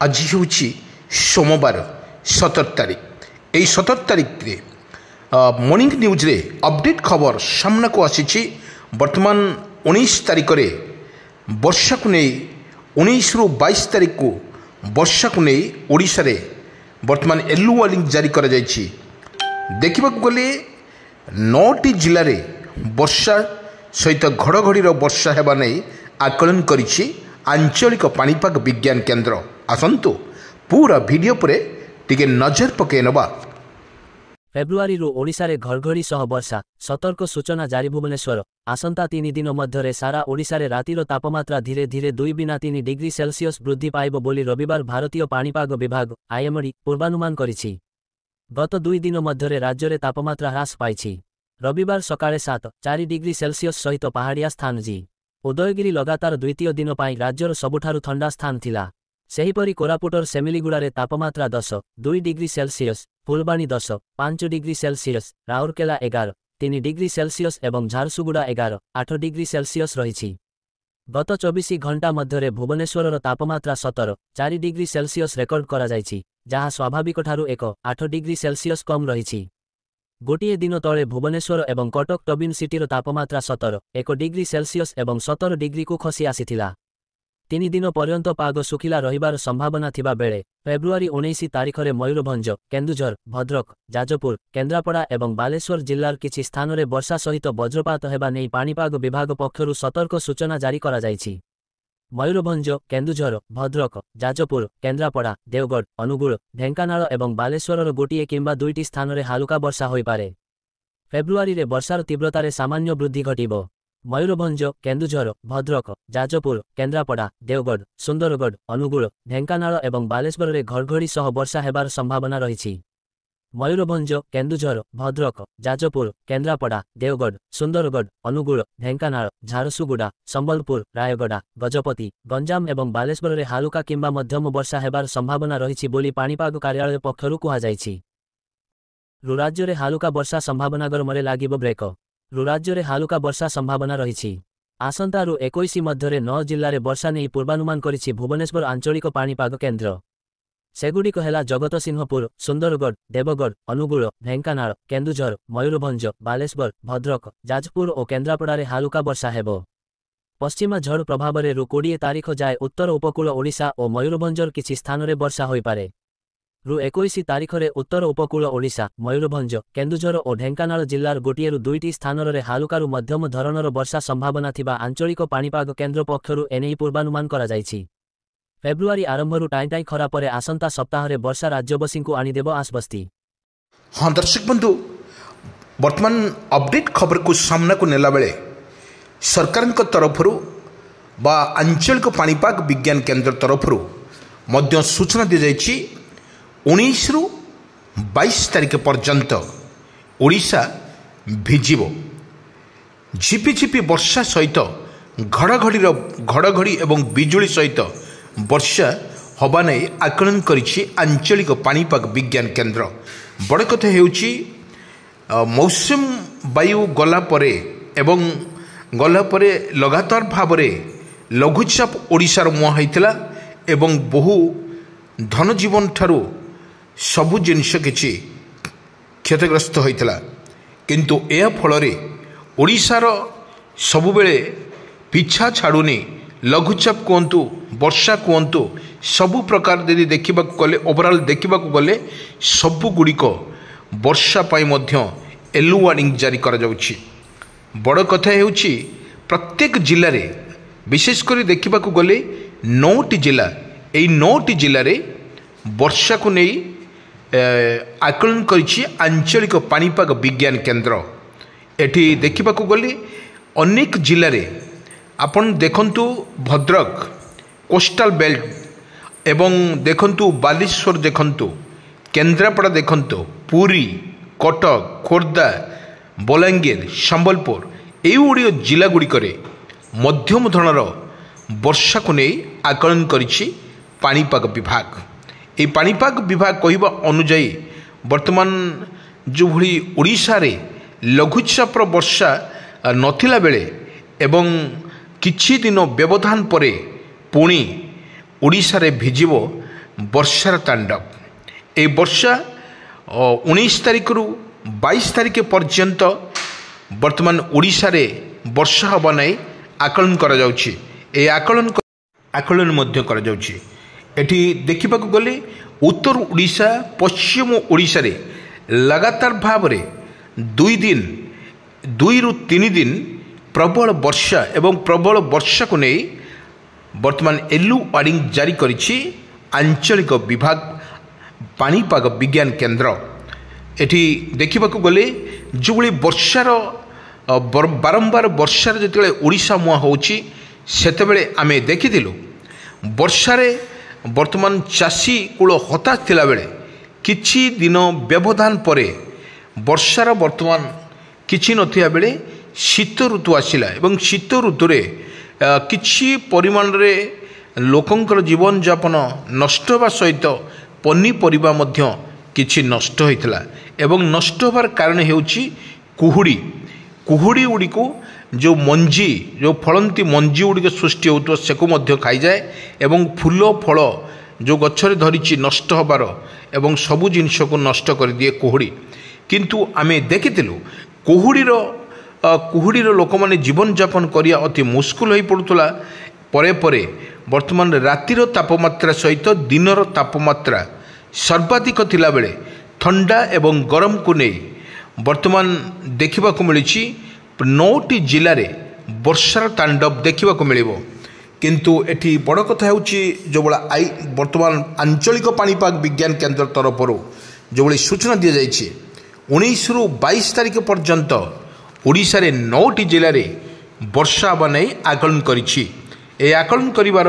आज हूँ सोमवार 17 तारिख। यही 17 तारिख मॉर्निंग न्यूज रे अपडेट खबर सामना को आसी। वर्तमान 19 तारिख रे वर्षा को नहीं 19 रु 22 तारिख को वर्षा को नहीं ओडिशा रे वर्तमान येलो वार्निंग जारी करा जायछि। देखा गले 9टी जिले में वर्षा सहित घड़घड़ी वर्षा हेबा नहीं आकलन करिछि आंचलिक पाणीपाग विज्ञान केन्द्र। आसंतु पूरा वीडियो पर टिके नजर पके नबा। फेब्रुआरी ओडिशा रे घड़घड़ी सह वर्षा सतर्क सूचना जारी। भुवनेश्वर आसंता 3 दिन मध्य सारा ओडिशा रे रातिर तापमात्रा धीरे धीरे 2-3 डिग्री सेल्सियस वृद्धि पाइब बोली रविवार भारतीय पाणीपाग विभाग आईएमडी पूर्वानुमान करिछि। गत 2 दिन मध्य राज्य में तापमात्रा ह्रास पाई। रविवार सकाळे 7-4 डिग्री सेल्सियस सहित पहाड़िया स्थान जी उदयगिरी लगातार द्वितीय दिन पर राज्यर सबुठारु ठंडा स्थान थिला। सेहीपरि कोरापुटर सेमिलीगुड़ारे तापमात्रा 10-2 degree Celsius, Phulbani 10-5 degree Celsius, Rourkela 11-3 degree Celsius एवं झारसुगुड़ा 11-8 डिग्री सेल्सियस रही। गत 24 घंटा मध्य भुवनेश्वर तापमात्रा 17-4 डिग्री सेल्सियस रेकर्ड करा जायछि, जहाँ स्वाभाविक ठारू 1-8 डिग्री सेल्सियस कम रही। गोटे दिन तले भुवनेश्वर एवं कटक टबिन सिटीर तापमात्रा 17-1 डिग्री सेल्सियस एवं 17 डिग्री को खसी आसीथिला। 3 दिन पर्यंत पाग सुखिला रहिबार संभावना थिबा बेले फेब्रुआरी 19 तारिख में मयूरभंज, केन्दुझर, भद्रक, जाजपुर, केन्द्रापड़ा एवं बालेश्वर जिल्लार किछि स्थान में वर्षा सहित वज्रपात हेबा नै पाणीपाग विभाग पक्षरु सतर्क सूचना जारी करा जायछि। मयूरभंज, केन्दुझर, भद्रक, जाजपुर, केन्द्रापड़ा, देवगढ़, अनुगुल, ढेंकानाल एवं बालेश्वर गोटे किंबा 2टी स्थान में हालुका वर्षा होई पारे। फेब्रुआरी रे वर्षार तीव्रतार सामान्य वृद्धि घटिब। मयूरभंज, केन्दुझर, भद्रक, जाजपुर, केन्द्रापड़ा, देवगढ़, सुंदरगढ़, अनुगुल, ढेंकानाल एवं बालेश्वर रे घड़घड़ी सह वर्षा हेबार संभावना रही। मयूरभंज, केन्दुझर, भद्रक, जाजपुर, केन्द्रापड़ा, देवगढ़, सुंदरगढ़, अनुगुल, ढेंकानाल, झारसुगुड़ा, संबलपुर, रायगड़ा, गजपति, गंजाम एवं बालेश्वर रे हालुका किंबा मध्यम वर्षा हेबार संभावना रही बोली पाणीपाग कार्यालय पक्षरु कुहाଯାଇଛି। राज्य में हालुका वर्षा संभावना गरमरे लागिब ब्रेक। राज्य में हालुका वर्षा संभावना रही। आसंता 21 मध्य 9 जिले में वर्षा नहीं पूर्वानुमान करिछि भुवनेश्वर आंचलिक पाणीपाग केन्द्र। सेगुड़िक है जगतसिंहपुर, सुंदरगढ़, देवगढ़, अनुगुल, ढेंकानाल, केन्दुझर, मयूरभंज, बालेश्वर, भद्रक, जाजपुर और केन्द्रापड़ा रे हालुका वर्षा हेबो। पश्चिमा झड़ प्रभाव में 20 तारिख जाए उत्तर उपकूल ओडिशा और मयूरभंजर किछि स्थान में वर्षा होई पारे। 21 तारिख में उत्तर उपकूल ओडिशा, मयूरभंज, केन्दुझर और ढेंकानाल जिल्लार गोटे 2टी स्थान में हालुकारु मध्यम धरणर वर्षा संभावना थिबा आंचलिक पाणीपाग केन्द्र पक्षरु एनेई पूर्वानुमान करा जायछि। फेब्रुआरी आरंभरू टाई टाई खरा पर आसंता सप्ताह रे वर्षा राज्यवासी को आनीदेव आसबस्ती। हाँ दर्शक बंधु, वर्तमान अपडेट खबर को सामना को नेला बेले सरकार तरफरु बा आंचलिक पाणीपाग विज्ञान केन्द्र तरफरु मध्य सूचना दी जायछि 19 रु 22 तारिख पर्यंत ओडिशा भिजिबो। झिपिझिपि वर्षा सहित घड़घड़ी एवं बिजुली सहित वर्षा हवा नहीं आकलन करिछि आंचलिक पाणीपाग विज्ञान केन्द्र। बड़ कथा हेउछि मौसम वायु गला परे एवं गला परे लगातार भाव लघुचाप ओडिशार मुहां होइतिला एवं बहु धनजीवन ठारू सबु जिनिष किछि क्षतिग्रस्त होइतिला। किंतु एहा फଳରେ ओडिशार सबुबेले पिछा छाड़ुनी लघुचाप कहतु वर्षा कहतु सबु प्रकार यदि देखा गले ओवरऑल देखा गले सबुगुड़िक वर्षा पाई मध्य येलो वार्निंग जारी करा जाउछि। बड़ कथा हेउछि प्रत्येक जिले में विशेषकर देखा गले 9टी जिला, यही 9टी जिले में वर्षा को नहीं आकलन करिछि आंचलिक पाणीपाग विज्ञान केन्द्र। एठी देखा गले अनेक जिले में आपण देखंतु भद्रक कोस्टाल बेल्ट एवं देखंतु बालेश्वर, देखंतु केन्द्रापड़ा, देखंतु पुरी, कटक, खोर्धा, बलांगीर, संबलपुर एई जिला गुड़िकरे मध्यम धरणर वर्षा को नहीं आकलन करिछि पाणीपाग विभाग। ये पाणीपाग विभाग कहवा अनुजाई वर्तमान जो भली ओडिशा रे लघुचाप वर्षा नथिला बेले एवं किछि दिन व्यवधान परे पुणी ओडिशा रे भिजिबो ବର୍ଷାର ତାଣ୍ଡବ। এই ବର୍ଷା 19 ତାରିଖରୁ 22 ତାରିଖ ପର୍ଯ୍ୟନ୍ତ ବର୍ତ୍ତମାନ ଓଡ଼ିଶାରେ ବର୍ଷା ହେବ ନାହିଁ ଆକଳନ କରାଯାଉଛି। এই ଆକଳନ ମଧ୍ୟ କରାଯାଉଛି। ଏଠି ଦେଖିବାକୁ ଗଲେ ଉତ୍ତର ଓଡ଼ିଶା ପଶ୍ଚିମ ଓଡ଼ିଶାରେ ଲଗାତାର ଭାବରେ 2ରୁ 3 ଦିନ ପ୍ରବଳ ବର୍ଷା ଏବଂ ପ୍ରବଳ ବର୍ଷାକୁ ନେଇ ବର୍ତ୍ତମାନ ୟେଲୋ ୱାର୍ଣ୍ଣିଂ ଜାରି କରିଛି ଆଞ୍ଚଳିକ ବିଭାଗ ପାଣିପାଗ ବିଜ୍ଞାନ କେନ୍ଦ୍ର। ଏଠି ଦେଖିବାକୁ ଗଲେ ଯେଉଁଭଳି ବର୍ଷାର ବାରମ୍ବାର ବର୍ଷାର ଯେତେବେଳେ ଓଡ଼ିଶା ମୁହାଁ ହେଉଛି ସେତେବେଳେ ଆମେ ଦେଖିଥିଲୁ ବର୍ଷାରେ ବର୍ତ୍ତମାନ ଚାଷୀ କୂଳ ହତାଶ ଥିଲାବେଳେ କିଛି ଦିନ ବ୍ୟବଧାନ ପରେ ବର୍ଷାର ବର୍ତ୍ତମାନ କିଛି ନଥିବା ବେଳେ ଶୀତ ଋତୁ ଆସିଲା ଏବଂ ଶୀତ ଋତୁରେ କିଛି ପରିମାଣରେ ଲୋକଙ୍କର ଜୀବନଯାପନ ନଷ୍ଟ ହେବା ସହିତ ପନିପରିବା ମଧ୍ୟ କିଛି ନଷ୍ଟ ହୋଇଥିଲା ଏବଂ ନଷ୍ଟ ହେବାର କାରଣ ହେଉଛି କୁହୁଡ଼ି ଗୁଡ଼ିକୁ ଯେଉଁ ମଞ୍ଜି ଯେଉଁ ଫଳନ୍ତି ମଞ୍ଜି ଗୁଡ଼ିକ ସୃଷ୍ଟି ହେଉଥିବ ସେକୁ ମଧ୍ୟ ଖାଇଯାଏ ଏବଂ ଫୁଲ ଫଳ ଯେଉଁ ଗଛରେ ଧରିଛି ନଷ୍ଟ ହେବାର ଏବଂ ସବୁ ଜିନିଷକୁ ନଷ୍ଟ କରିଦିଏ କୁହୁଡ଼ି। କିନ୍ତୁ ଆମେ ଦେଖିଥିଲୁ କୁହୁଡ଼ିର ଲୋକମାନେ ଜୀବନଯାପନ କରିବା ଅତି ମୁସ୍କିଲ ହୋଇପଡ଼ୁଥିଲା। ପରେ ପରେ ବର୍ତ୍ତମାନ ରାତିର ତାପମାତ୍ରା ସହିତ ଦିନର ତାପମାତ୍ରା ସର୍ବାଧିକ ଥିଲାବେଳେ ଥଣ୍ଡା ଏବଂ ଗରମକୁ ନେଇ ବର୍ତ୍ତମାନ ଦେଖିବାକୁ ମିଳିଛି 9ଟି ଜିଲ୍ଲାରେ ବର୍ଷାର ତାଣ୍ଡବ ଦେଖିବାକୁ ମିଳିବ। କିନ୍ତୁ ଏଠି ବଡ଼ କଥା ହେଉଛି ଯେଉଁଭଳି ବର୍ତ୍ତମାନ ଆଞ୍ଚଳିକ ପାଣିପାଗ ବିଜ୍ଞାନ କେନ୍ଦ୍ର ତରଫରୁ ଯେଉଁଭଳି ସୂଚନା ଦିଆଯାଇଛି 19ରୁ 22 ତାରିଖ ପର୍ଯ୍ୟନ୍ତ ଓଡ଼ିଶାରେ 9ଟି ଜିଲ୍ଲାରେ ବର୍ଷା ହେବା ନେଇ ଆକଳନ କରିଛି। ଏହି ଆକଳନ କରିବାର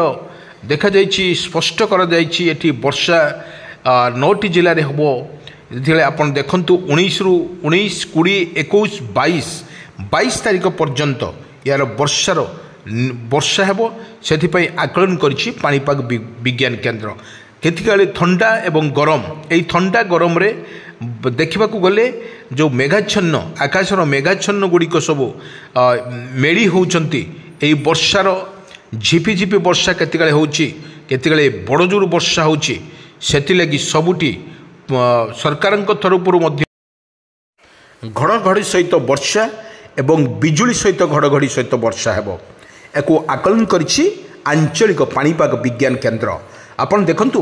ଦେଖାଯାଇଛି ସ୍ପଷ୍ଟ କରାଯାଇଛି ଏଠି ବର୍ଷା 9ଟି ଜିଲ୍ଲାରେ ହେବ। ଯେତେବେଳେ ଆପଣ ଦେଖନ୍ତୁ 19ରୁ 19, 20, 21, 22 ତାରିଖ ପର୍ଯ୍ୟନ୍ତ ଏହାର ବର୍ଷା ହେବ ସେଥିପାଇଁ ଆକଳନ କରିଛି ପାଣିପାଗ ବିଜ୍ଞାନ କେନ୍ଦ୍ର। କେତେବେଳେ ଥଣ୍ଡା ଏବଂ ଗରମ ଏହି ଥଣ୍ଡା ଗରମରେ ଦେଖିବାକୁ ଗଲେ ଯେଉଁ ମେଘାଚ୍ଛନ୍ନ ଆକାଶର ମେଘାଚ୍ଛନ୍ନ ଗୁଡ଼ିକ ସବୁ ମେଳି ହେଉଛନ୍ତି ଏହି ବର୍ଷାର ଝିପିଝିପି ବର୍ଷା କେତେବେଳେ ହେଉଛି କେତେବେଳେ ବଡ଼ ଜୋର ବର୍ଷା ହେଉଛି ସେଥିଲାଗି ସବୁଠି ସରକାରଙ୍କ ତରଫରୁ ମଧ୍ୟ ଘଡ଼ଘଡ଼ି ସହିତ ବର୍ଷା ଏବଂ ବିଜୁଳି ସହିତ ଘଡ଼ଘଡ଼ି ସହିତ ବର୍ଷା ହେବ ଏକୁ ଆକଳନ କରିଛି ଆଞ୍ଚଳିକ ପାଣିପାଗ ବିଜ୍ଞାନ କେନ୍ଦ୍ର। ଆପଣ ଦେଖନ୍ତୁ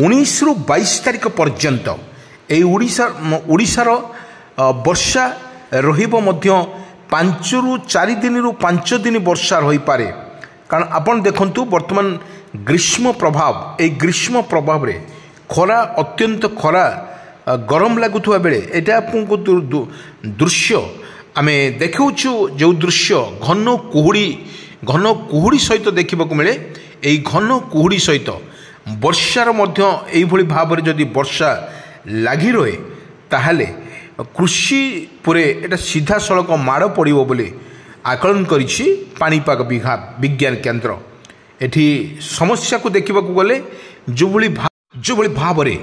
19ରୁ 22 ତାରିଖ ପର୍ଯ୍ୟନ୍ତ ଏହି ଓଡ଼ିଶାର ବର୍ଷା ରହିବ ମଧ୍ୟ 5ରୁ 4 ଦିନରୁ 5 ଦିନ ବର୍ଷା ରହିପାରେ। କାରଣ ଆପଣ ଦେଖନ୍ତୁ ବର୍ତ୍ତମାନ ଗ୍ରୀଷ୍ମ ପ୍ରଭାବ ଏହି ଗ୍ରୀଷ୍ମ ପ୍ରଭାବରେ ଖରା ଅତ୍ୟନ୍ତ ଖରା ଗରମ ଲାଗୁଥିବା ବେଳେ ଏଇଟା ଆପଣଙ୍କୁ ଦୃଶ୍ୟ ଆମେ ଦେଖାଉଛୁ ଯେଉଁ ଦୃଶ୍ୟ ଘନ କୁହୁଡ଼ି ସହିତ ଦେଖିବାକୁ ମିଳେ। ଏହି ଘନ କୁହୁଡ଼ି ସହିତ ବର୍ଷାର ମଧ୍ୟ ଏଇଭଳି ଭାବରେ ଯଦି ବର୍ଷା ଲାଗି ରହେ ତାହେଲେ କୃଷି ଉପରେ ଏଇଟା ସିଧାସଳଖ ମାଡ଼ ପଡ଼ିବ ବୋଲି ଆକଳନ କରିଛି ପାଣିପାଗ ବିଜ୍ଞାନ କେନ୍ଦ୍ର। ଏଠି ସମସ୍ୟାକୁ ଦେଖିବାକୁ ଗଲେ ଯେଉଁଭଳି ଭାବରେ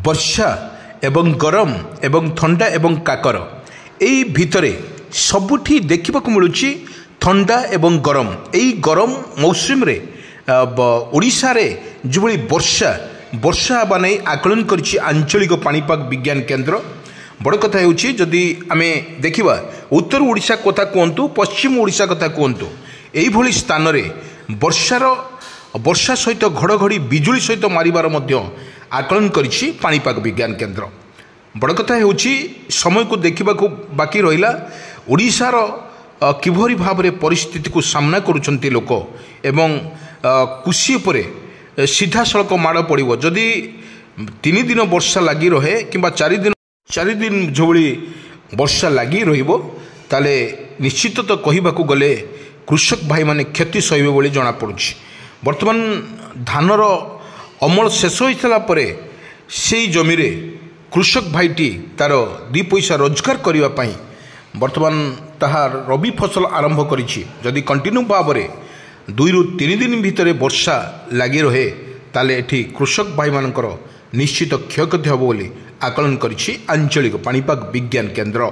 ବର୍ଷା ଏବଂ ଗରମ ଏବଂ ଥଣ୍ଡା ଏବଂ କାକର ଏହି ଭିତରେ ସବୁଠି ଦେଖିବାକୁ ମିଳୁଛି ଥଣ୍ଡା ଏବଂ ଗରମ। ଏହି ଗରମ ମୌସୁମୀରେ ଓଡ଼ିଶାରେ ଯେଉଁଭଳି ବର୍ଷା ହେବା ନେଇ ଆକଳନ କରିଛି ଆଞ୍ଚଳିକ ପାଣିପାଗ ବିଜ୍ଞାନ କେନ୍ଦ୍ର। ବଡ଼ କଥା ହେଉଛି ଯଦି ଆମେ ଦେଖିବା ଉତ୍ତର ଓଡ଼ିଶା କଥା କୁହନ୍ତୁ ପଶ୍ଚିମ ଓଡ଼ିଶା କଥା କୁହନ୍ତୁ ଏଇଭଳି ସ୍ଥାନରେ ବର୍ଷା ସହିତ ଘଡ଼ଘଡ଼ି ବିଜୁଳି ସହିତ ମାରିବାର ମଧ୍ୟ ଆକଳନ କରିଛି ପାଣିପାଗ ବିଜ୍ଞାନ କେନ୍ଦ୍ର। ବଡ଼ କଥା ହେଉଛି ସମୟକୁ ଦେଖିବାକୁ ବାକି ରହିଲା ଓଡ଼ିଶାର କିଭଳି ଭାବରେ ପରିସ୍ଥିତିକୁ ସାମ୍ନା କରୁଛନ୍ତି ଲୋକ ଏବଂ କୃଷି ଉପରେ ସିଧାସଳଖ ମାଡ଼ ପଡ଼ିବ। ଯଦି 3 ଦିନ ବର୍ଷା ଲାଗି ରହେ କିମ୍ବା 4 ଦିନ ଯେଉଁଭଳି ବର୍ଷା ଲାଗି ରହିବ ତାହେଲେ ନିଶ୍ଚିତତଃ କହିବାକୁ ଗଲେ କୃଷକ ଭାଇମାନେ କ୍ଷତି ସହିବେ ବୋଲି ଜଣାପଡ଼ୁଛି। ବର୍ତ୍ତମାନ ଧାନର ଅମଳ ଶେଷ ହୋଇଥିଲା ପରେ ସେଇ ଜମିରେ କୃଷକ ଭାଇଟି ତା'ର 2 ପଇସା ରୋଜଗାର କରିବା ପାଇଁ ବର୍ତ୍ତମାନ ତାହା ରବି ଫସଲ ଆରମ୍ଭ କରିଛି। ଯଦି କଣ୍ଟିନ୍ୟୁ ଭାବରେ 2ରୁ 3 ଦିନ ଭିତରେ ବର୍ଷା ଲାଗି ରହେ ତାହେଲେ ଏଠି କୃଷକ ଭାଇମାନଙ୍କର ନିଶ୍ଚିତ କ୍ଷୟକ୍ଷତି ହେବ ବୋଲି ଆକଳନ କରିଛି ଆଞ୍ଚଳିକ ପାଣିପାଗ ବିଜ୍ଞାନ କେନ୍ଦ୍ର।